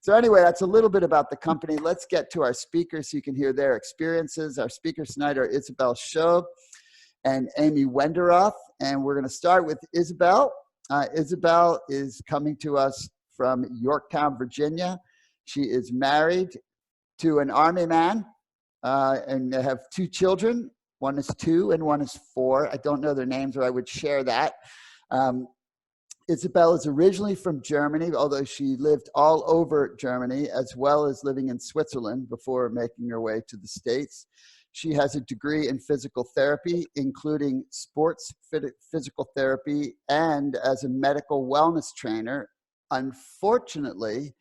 So anyway, that's a little bit about the company. Let's get to our speakers so you can hear their experiences. Our speakers tonight are Isabelle Shobe and Amy Wenderoth. And we're going to start with Isabelle. Isabelle is coming to us from Yorktown, Virginia. She is married to an Army man, and they have 2 children. One is 2 and one is 4. I don't know their names, or I would share that. Isabelle is originally from Germany, although she lived all over Germany, as well as living in Switzerland before making her way to the States. She has a degree in physical therapy, including sports physical therapy, and as a medical wellness trainer. Unfortunately,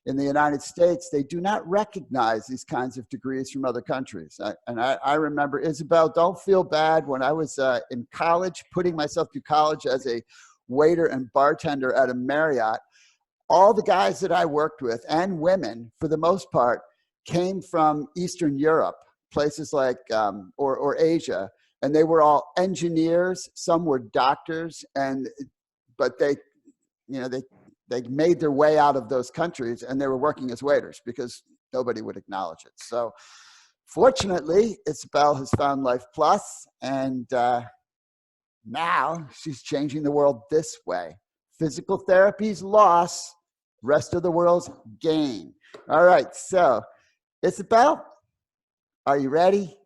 in the United States, they do not recognize these kinds of degrees from other countries. I remember, Isabelle, don't feel bad. When I was in college, putting myself through college as a waiter and bartender at a Marriott, all the guys that I worked with, and women for the most part, came from Eastern Europe, places like, or Asia, and they were all engineers, some were doctors, but they made their way out of those countries, and they were working as waiters because nobody would acknowledge it. So fortunately, Isabelle has found Life Plus, and now she's changing the world this way. Physical therapy's loss, rest of the world's gain. All right, so Isabelle, are you ready?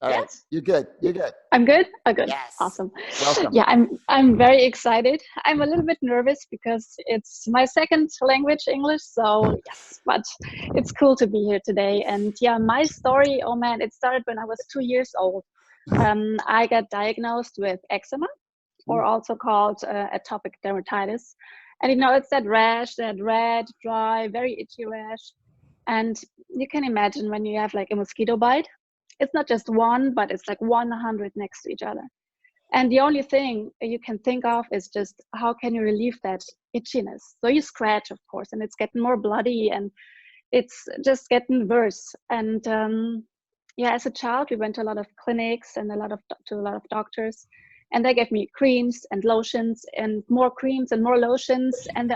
All right, yes. You're good. You're good. I'm good? Oh, good. Yes. Awesome. Welcome. Yeah, I'm very excited. I'm a little bit nervous because it's my second language, English. So yes, but it's cool to be here today. And yeah, my story, oh man, it started when I was 2 years old. I got diagnosed with eczema, or also called atopic dermatitis. And it's that rash, that red, dry, very itchy rash. And you can imagine when you have like a mosquito bite, it's not just one, but it's like 100 next to each other. And the only thing you can think of is just how can you relieve that itchiness? So you scratch, of course, and it's getting more bloody and it's just getting worse. And yeah, as a child, we went to a lot of clinics and to a lot of doctors, and they gave me creams and lotions and more creams and more lotions. And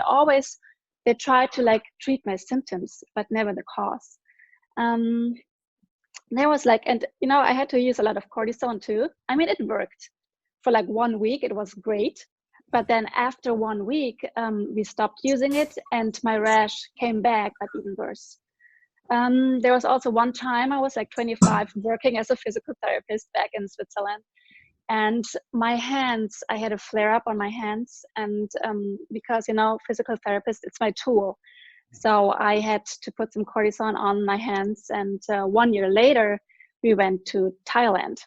they tried to like treat my symptoms, but never the cause. There was like, and I had to use a lot of cortisone too. I mean, it worked for like 1 week. It was great. But then after 1 week, we stopped using it and my rash came back, but even worse. There was also one time I was like 25 working as a physical therapist back in Switzerland. And my hands, I had a flare up on my hands. And because, physical therapist, it's my tool. So I had to put some cortisone on my hands. And 1 year later, we went to Thailand.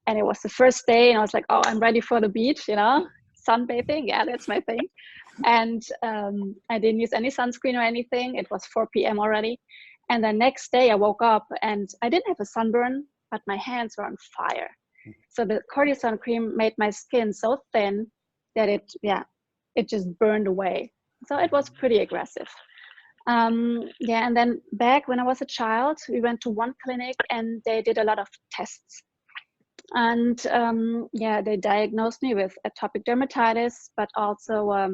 And it was the first day, and I was like, oh, I'm ready for the beach, sunbathing. Yeah, that's my thing. And I didn't use any sunscreen or anything. It was 4 p.m. already. And the next day I woke up and I didn't have a sunburn, but my hands were on fire. So the cortisone cream made my skin so thin that it just burned away. So it was pretty aggressive. Yeah, and then back when I was a child, we went to one clinic and they did a lot of tests. And yeah, they diagnosed me with atopic dermatitis, but also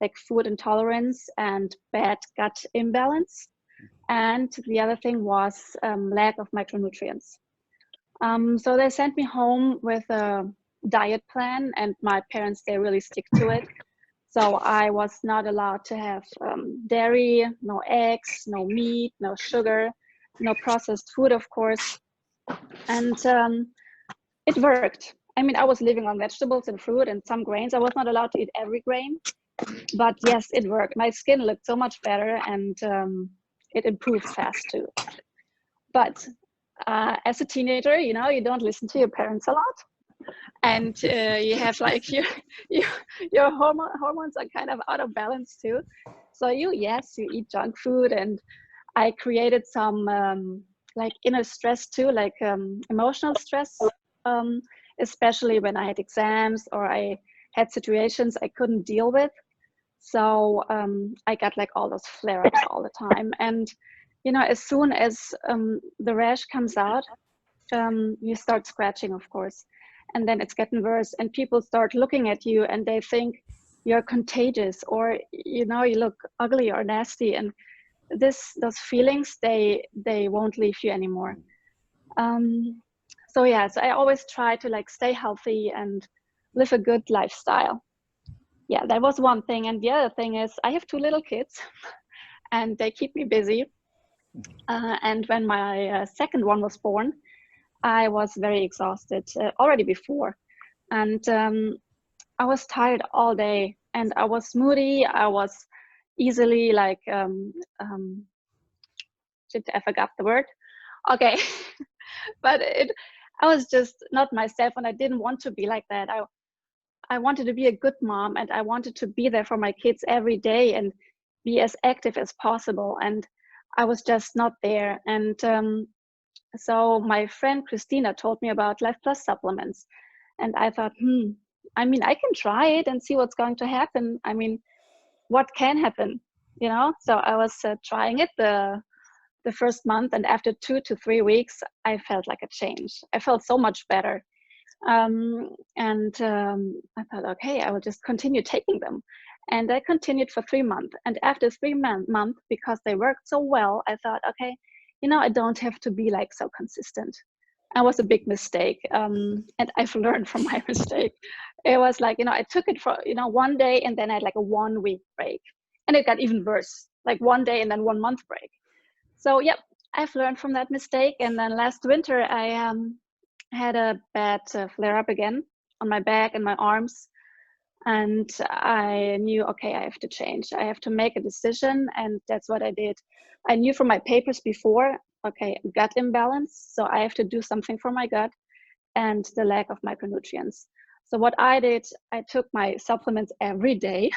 like food intolerance and bad gut imbalance. And the other thing was lack of micronutrients. So they sent me home with a diet plan, and my parents, they really stick to it. So I was not allowed to have dairy, no eggs, no meat, no sugar, no processed food, of course. And it worked. I mean, I was living on vegetables and fruit and some grains. I was not allowed to eat every grain, but yes, it worked. My skin looked so much better, and it improved fast too. But as a teenager, you don't listen to your parents a lot. And you have like your hormones are kind of out of balance too. So you eat junk food, and I created some like inner stress too, like emotional stress, especially when I had exams or I had situations I couldn't deal with. So I got like all those flare-ups all the time. And as soon as the rash comes out, you start scratching, of course. and then it's getting worse, and people start looking at you and they think you're contagious, or you look ugly or nasty, and those feelings, they won't leave you anymore. So yeah, so I always try to like stay healthy and live a good lifestyle. Yeah, that was one thing. And the other thing is I have 2 little kids and they keep me busy. And when my second one was born, I was very exhausted already before. And I was tired all day, and I was moody. I was easily like, I forgot the word. Okay. But I was just not myself, and I didn't want to be like that. I wanted to be a good mom, and I wanted to be there for my kids every day and be as active as possible. And I was just not there. And so my friend Christina told me about Life Plus supplements. And I thought, I mean, I can try it and see what's going to happen. I mean, what can happen, So I was trying it the first month, and after 2 to 3 weeks, I felt like a change. I felt so much better. I thought, okay, I will just continue taking them. And I continued for 3 months. And after 3 months, because they worked so well, I thought, okay, I don't have to be like so consistent. It was a big mistake. And I've learned from my mistake. It was like, I took it for, 1 day, and then I had like a 1 week break. And it got even worse, like 1 day and then 1 month break. So, yep, I've learned from that mistake. And then last winter, I had a bad flare-up again on my back and my arms. And I knew, okay, I have to change. I have to make a decision. And that's what I did. I knew from my papers before, okay, gut imbalance. So I have to do something for my gut and the lack of micronutrients. So what I did, I took my supplements every day.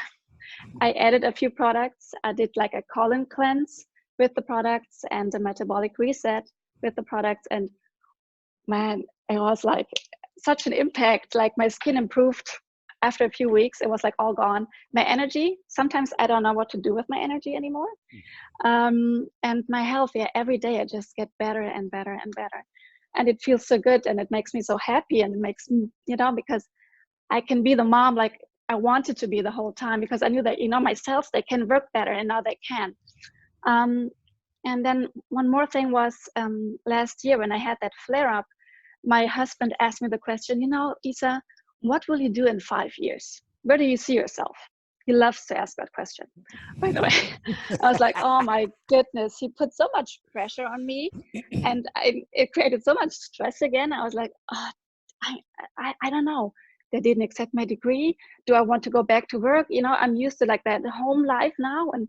I added a few products. I did like a colon cleanse with the products and a metabolic reset with the products. And man, it was like such an impact. Like my skin improved after a few weeks. It was like all gone. My energy, sometimes I don't know what to do with my energy anymore. And my health, yeah, every day I just get better and better and better. And it feels so good, and it makes me so happy, and it makes me, because I can be the mom like I wanted to be the whole time, because I knew that, my cells, they can work better, and now they can. And then one more thing was last year when I had that flare up, my husband asked me the question, Isa, what will you do in 5 years? Where do you see yourself? He loves to ask that question, by the way. I was like, oh my goodness, he put so much pressure on me, and it created so much stress again. I was like, oh, I don't know. They didn't accept my degree. Do I want to go back to work? I'm used to like that home life now, and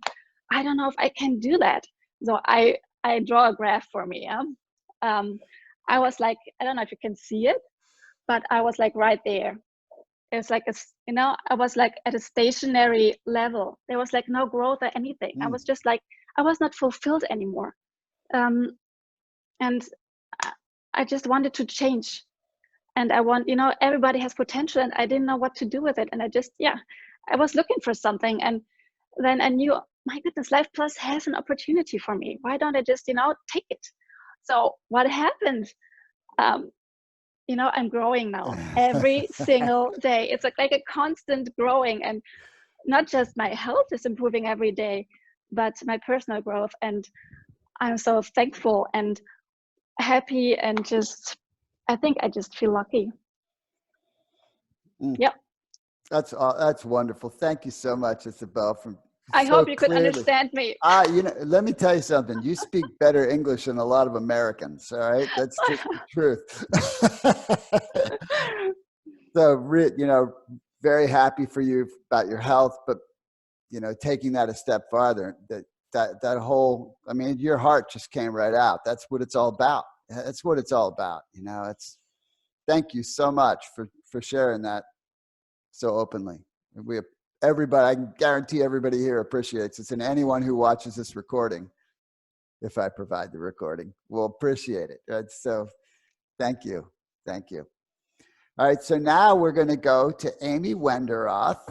I don't know if I can do that. So I draw a graph for me. I was like, I don't know if you can see it, but I was like right there. It's like, I was like at a stationary level. There was like no growth or anything. I was just like, I was not fulfilled anymore. And I just wanted to change. And I want, everybody has potential, and I didn't know what to do with it. And I was looking for something. And then I knew, my goodness, Life Plus has an opportunity for me. Why don't I just, take it? So what happened? I'm growing now every single day. It's like a constant growing, and not just my health is improving every day, but my personal growth. And I'm so thankful and happy, and I think I just feel lucky. Yep. That's wonderful. Thank you so much, Isabelle. I hope you could understand me. Let me tell you something. You speak better English than a lot of Americans. All right, that's just the truth. So, very happy for you about your health, but taking that a step farther, that whole, your heart just came right out. That's what it's all about. That's what it's all about. Thank you so much for sharing that so openly. Everybody, I can guarantee everybody here appreciates it, and anyone who watches this recording, if I provide the recording, will appreciate it. Right? So thank you. All right, so now we're going to go to Amy Wenderoth.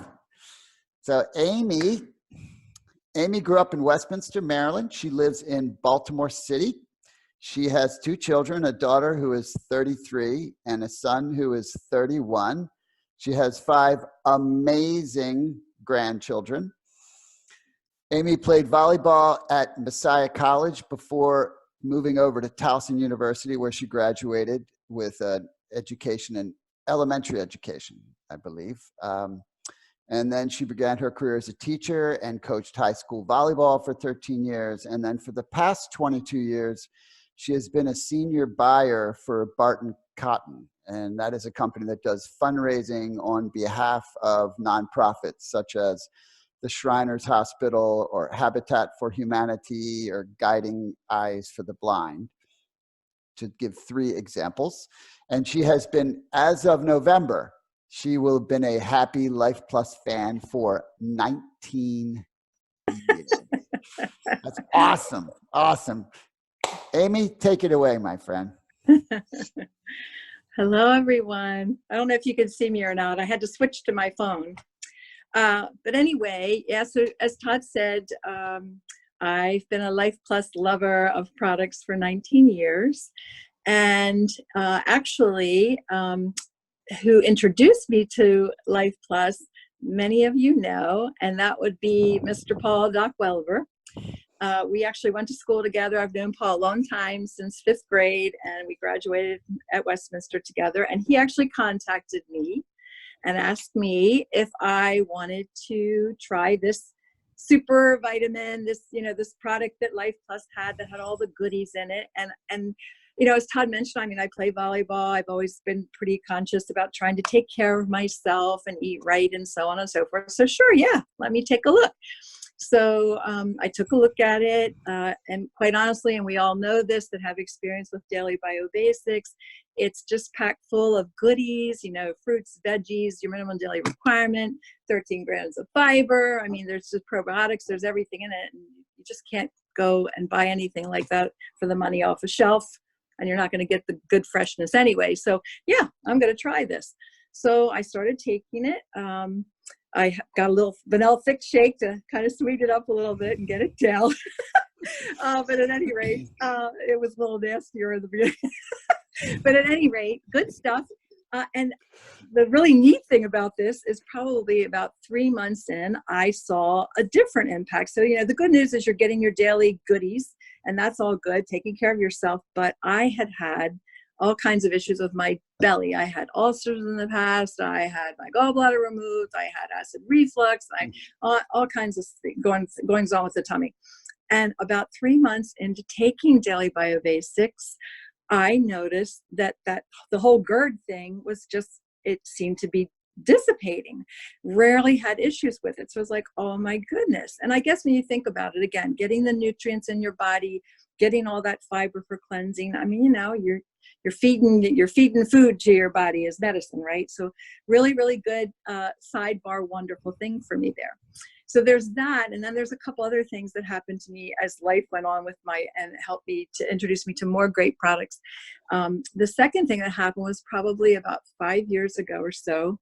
So Amy grew up in Westminster, Maryland. She lives in Baltimore City. She has two children, a daughter who is 33 and a son who is 31. She has 5 amazing grandchildren. Amy played volleyball at Messiah College before moving over to Towson University, where she graduated with an education in elementary education, I believe. And then she began her career as a teacher and coached high school volleyball for 13 years. And then for the past 22 years, she has been a senior buyer for Barton Cotton. And that is a company that does fundraising on behalf of nonprofits such as the Shriners Hospital or Habitat for Humanity or Guiding Eyes for the Blind, to give 3 examples. And she has been, as of November, she will have been a Happy Life Plus fan for 19 years. That's awesome. Awesome. Amy, take it away, my friend. Hello, everyone. I don't know if you can see me or not. I had to switch to my phone. But anyway, yeah, so as Todd said, I've been a Life Plus lover of products for 19 years. And actually, who introduced me to Life Plus, many of you know, and that would be Mr. Paul Doc Welver. We actually went to school together. I've known Paul a long time, since 5th grade, and we graduated at Westminster together. And he actually contacted me and asked me if I wanted to try this super vitamin, this, you know, this product that Life Plus had that had all the goodies in it. And you know, as Todd mentioned, I mean, I play volleyball. I've always been pretty conscious about trying to take care of myself and eat right and so on and so forth. So sure, yeah, let me take a look. So I took a look at it, and quite honestly, and we all know this that have experience with Daily Biobasics, it's just packed full of goodies, you know, fruits, veggies, your minimum daily requirement, 13 grams of fiber. I mean, there's just probiotics, there's everything in it. And you just can't go and buy anything like that for the money off a shelf, and you're not going to get the good freshness anyway. So yeah, I'm going to try this. So I started taking it. I got a little vanilla thick shake to kind of sweeten it up a little bit and get it down. But at any rate, it was a little nastier in the beginning. But at any rate, good stuff. And the really neat thing about this is probably about 3 months in, I saw a different impact. So, you know, the good news is you're getting your daily goodies, and that's all good, taking care of yourself. But I had all kinds of issues with my belly. I had ulcers in the past. I had my gallbladder removed. I had acid reflux. All kinds of goings on with the tummy. And about 3 months into taking Daily Biobasics, I noticed that the whole GERD thing was just, it seemed to be dissipating. Rarely had issues with it. So I was like, oh my goodness. And I guess when you think about it, again, getting the nutrients in your body, getting all that fiber for cleansing. I mean, you know, you're feeding food to your body as medicine, right? So really, really good sidebar, wonderful thing for me there. So there's that. And then there's a couple other things that happened to me as life went on with and helped me to introduce me to more great products. The second thing that happened was probably about 5 years ago or so.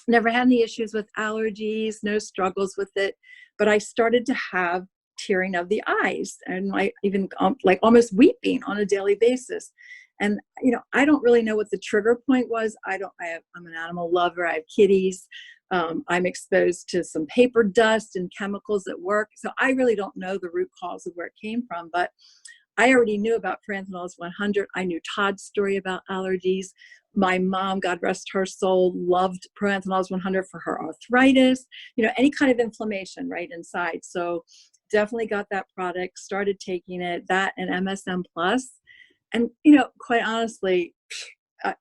Never had any issues with allergies, no struggles with it, but I started to have tearing of the eyes and even like almost weeping on a daily basis. And, you know, I don't really know what the trigger point was. I'm an animal lover. I have kitties. I'm exposed to some paper dust and chemicals at work. So I really don't know the root cause of where it came from, but I already knew about Parenthenols 100. I knew Todd's story about allergies. My mom, God rest her soul, loved Parenthenols 100 for her arthritis, you know, any kind of inflammation right inside. So definitely got that product, started taking it, that and MSM Plus. And, you know, quite honestly,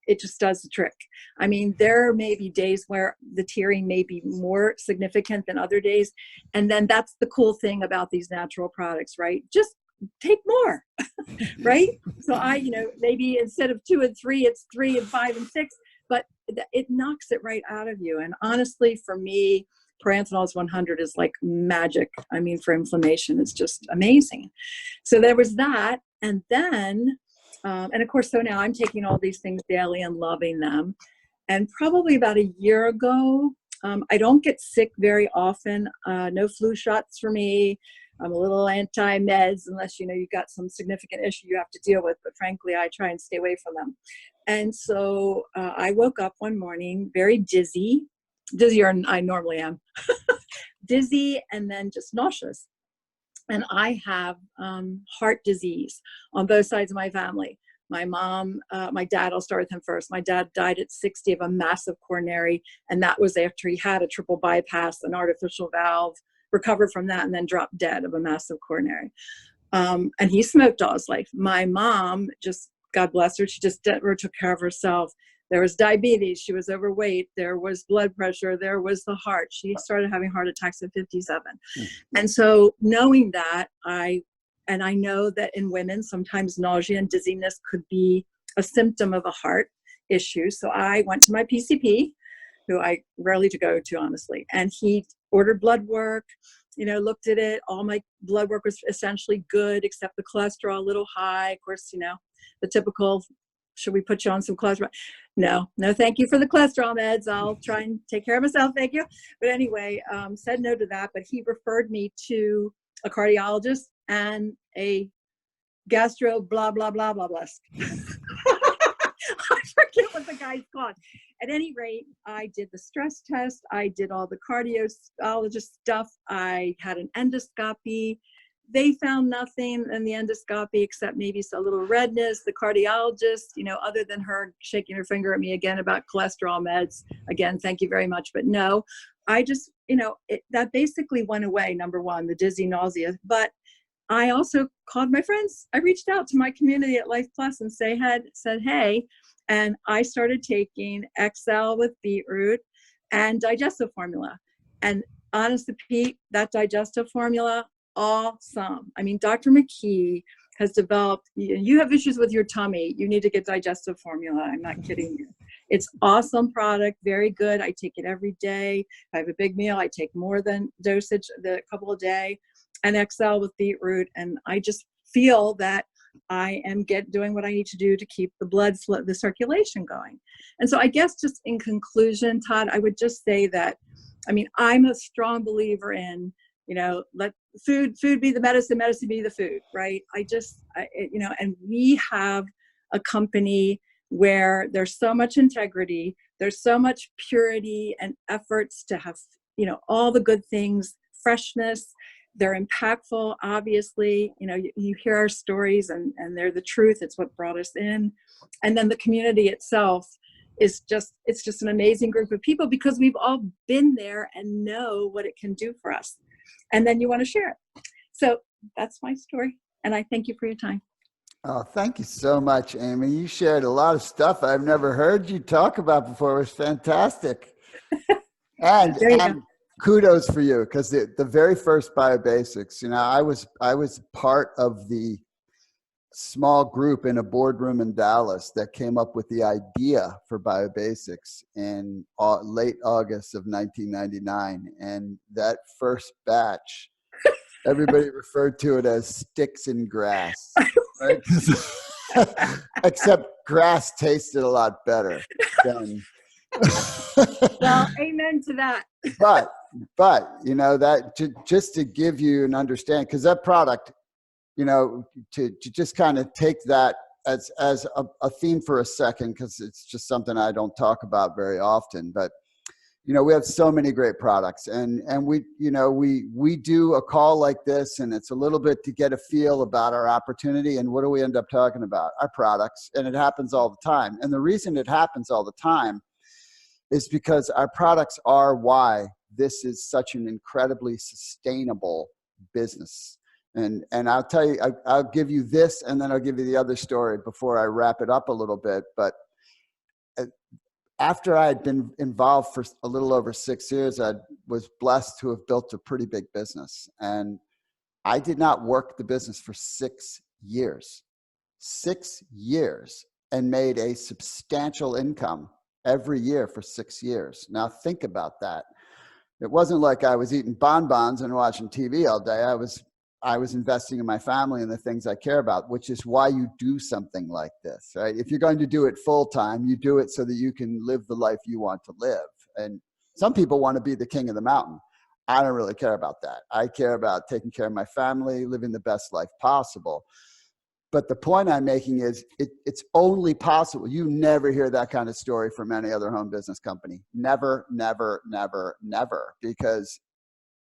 it just does the trick. I mean, there may be days where the tearing may be more significant than other days. And then that's the cool thing about these natural products, right? Just take more, right? So you know, maybe instead of 2 and 3, it's 3 and 5 and 6, but it knocks it right out of you. And honestly, for me, Parenthenols 100 is like magic. I mean, for inflammation, it's just amazing. So there was that. And then, and of course, so now I'm taking all these things daily and loving them. And probably about a year ago, I don't get sick very often. No flu shots for me. I'm a little anti-meds unless, you know, you've got some significant issue you have to deal with. But frankly, I try and stay away from them. And so I woke up one morning very dizzy, dizzier than I normally am, dizzy, and then just nauseous. And I have heart disease on both sides of my family. My mom, my dad, I'll start with him first. My dad died at 60 of a massive coronary, and that was after he had a triple bypass, an artificial valve, recovered from that, and then dropped dead of a massive coronary. And he smoked all his life. My mom, just, God bless her, she just never took care of herself. There was diabetes, she was overweight, there was blood pressure, there was the heart. She started having heart attacks at 57. And so knowing that, I know that in women, sometimes nausea and dizziness could be a symptom of a heart issue. So I went to my PCP, who I rarely to go to, honestly, and he ordered blood work, you know, looked at it. All my blood work was essentially good, except the cholesterol a little high. Of course, you know, the typical, should we put you on some cholesterol? No, thank you for the cholesterol meds. I'll try and take care of myself, thank you. But anyway, said no to that, but he referred me to a cardiologist and a gastro blah, blah, blah, blah, blah. I forget what the guy's called. At any rate, I did the stress test. I did all the cardiologist stuff. I had an endoscopy. They found nothing in the endoscopy except maybe a little redness. The cardiologist, you know, other than her shaking her finger at me again about cholesterol meds, again, thank you very much, but no. I just, you know, that basically went away, number one, the dizzy, nausea. But I also called my friends. I reached out to my community at Life Plus and said, hey, and I started taking XL with beetroot and digestive formula. And honest to Pete, that digestive formula, awesome. I mean, Dr. McKee has developed, you have issues with your tummy, you need to get digestive formula. I'm not kidding you. It's awesome product, very good. I take it every day. If I have a big meal, I take more than dosage, the couple a day, and XL with beetroot. And I just feel that I am doing what I need to do to keep the circulation going. And so I guess just in conclusion, Todd, I would just say that, I mean, I'm a strong believer in, you know, let food be the medicine, medicine be the food, right? You know, and we have a company where there's so much integrity, there's so much purity and efforts to have, you know, all the good things, freshness. They're impactful, obviously. You know, you hear our stories and they're the truth. It's what brought us in. And then the community itself is it's just an amazing group of people because we've all been there and know what it can do for us. And then you want to share it. So that's my story. And I thank you for your time. Oh, thank you so much, Amy. You shared a lot of stuff I've never heard you talk about before. It was fantastic. And kudos for you, because the very first Biobasics, you know, I was part of the small group in a boardroom in Dallas that came up with the idea for Biobasics in late August of 1999. And that first batch, everybody referred to it as sticks and grass, right? Except grass tasted a lot better than. Well, amen to that. But you know, that just to give you an understanding, because that product, you know, to just kind of take that as a theme for a second, because it's just something I don't talk about very often. But you know, we have so many great products, and we, you know, we do a call like this, and it's a little bit to get a feel about our opportunity. And what do we end up talking about? Our products, and it happens all the time. And the reason it happens all the time is because our products are why this is such an incredibly sustainable business. And I'll tell you, I'll give you this, and then I'll give you the other story before I wrap it up a little bit. But after I had been involved for a little over 6 years, I was blessed to have built a pretty big business. And I did not work the business for 6 years. 6 years, and made a substantial income every year for 6 years. Now think about that. It wasn't like I was eating bonbons and watching TV all day. I was investing in my family and the things I care about, which is why you do something like this, right? If you're going to do it full time, you do it so that you can live the life you want to live. And some people want to be the king of the mountain. I don't really care about that. I care about taking care of my family, living the best life possible. But the point I'm making is it's only possible. You never hear that kind of story from any other home business company. Never, never, never, never, because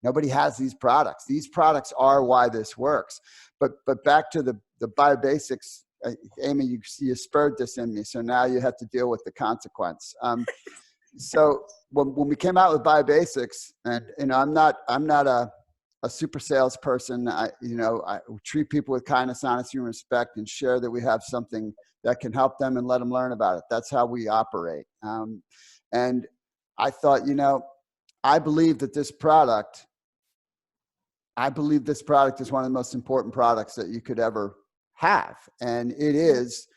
nobody has these products. These products are why this works. But back to the biobasics, Amy, you spurred this in me. So now you have to deal with the consequence. So when we came out with biobasics, and I'm not a super salesperson. I treat people with kindness, honesty, and respect, and share that we have something that can help them and let them learn about it. That's how we operate. And I thought, I believe this product is one of the most important products that you could ever have. And it is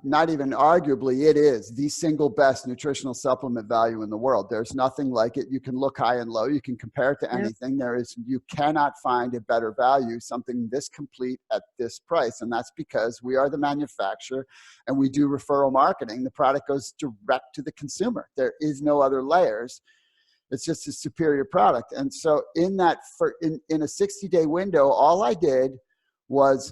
not even arguably, it is the single best nutritional supplement value in the world. There's nothing like it. You can look high and low. You can compare it to anything. You cannot find a better value, something this complete at this price. And that's because we are the manufacturer and we do referral marketing. The product goes direct to the consumer. There is no other layers. It's just a superior product. And so in a 60-day window, all I did was,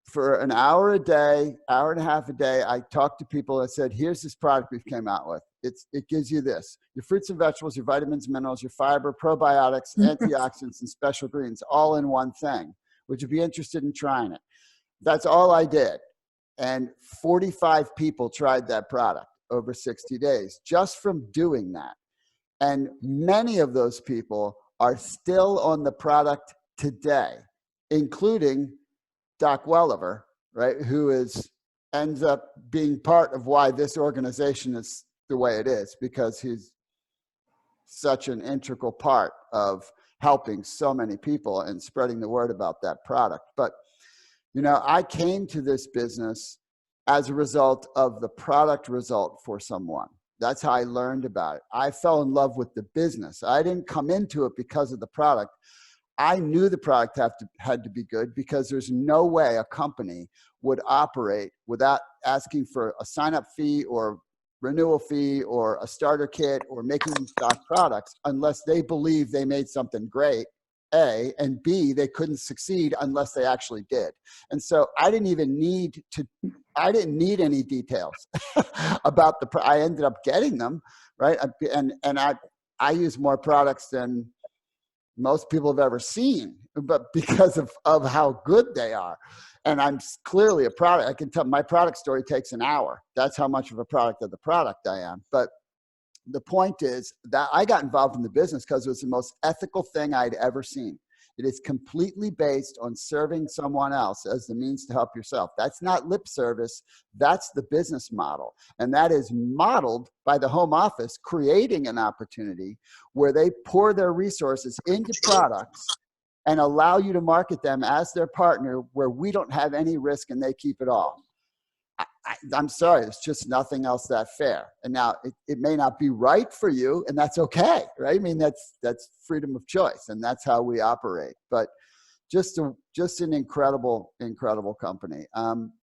for an hour a day, hour and a half a day, I talked to people. I said, here's this product we've came out with. It gives you this: your fruits and vegetables, your vitamins, minerals, your fiber, probiotics, antioxidants, and special greens, all in one thing. Would you be interested in trying it? That's all I did. And 45 people tried that product over 60 days just from doing that. And many of those people are still on the product today, including Doc Welliver, right, who ends up being part of why this organization is the way it is, because he's such an integral part of helping so many people and spreading the word about that product. But, I came to this business as a result of the product result for someone. That's how I learned about it. I fell in love with the business. I didn't come into it because of the product. I knew the product had to be good, because there's no way a company would operate without asking for a sign-up fee or renewal fee or a starter kit or making stock products unless they believe they made something great, A, and B, they couldn't succeed unless they actually did. And so I didn't need any details about I ended up getting them, right? And I use more products than most people have ever seen, but because of how good they are. And I'm clearly a product. I can tell my product story takes an hour. That's how much of a product of the product I am. But the point is that I got involved in the business because it was the most ethical thing I'd ever seen. It is completely based on serving someone else as the means to help yourself. That's not lip service. That's the business model. And that is modeled by the home office, creating an opportunity where they pour their resources into products and allow you to market them as their partner, where we don't have any risk and they keep it all. I'm sorry, there's just nothing else that fair. And now it may not be right for you, and that's okay, right? I mean, that's freedom of choice, and that's how we operate. But just an incredible, incredible company.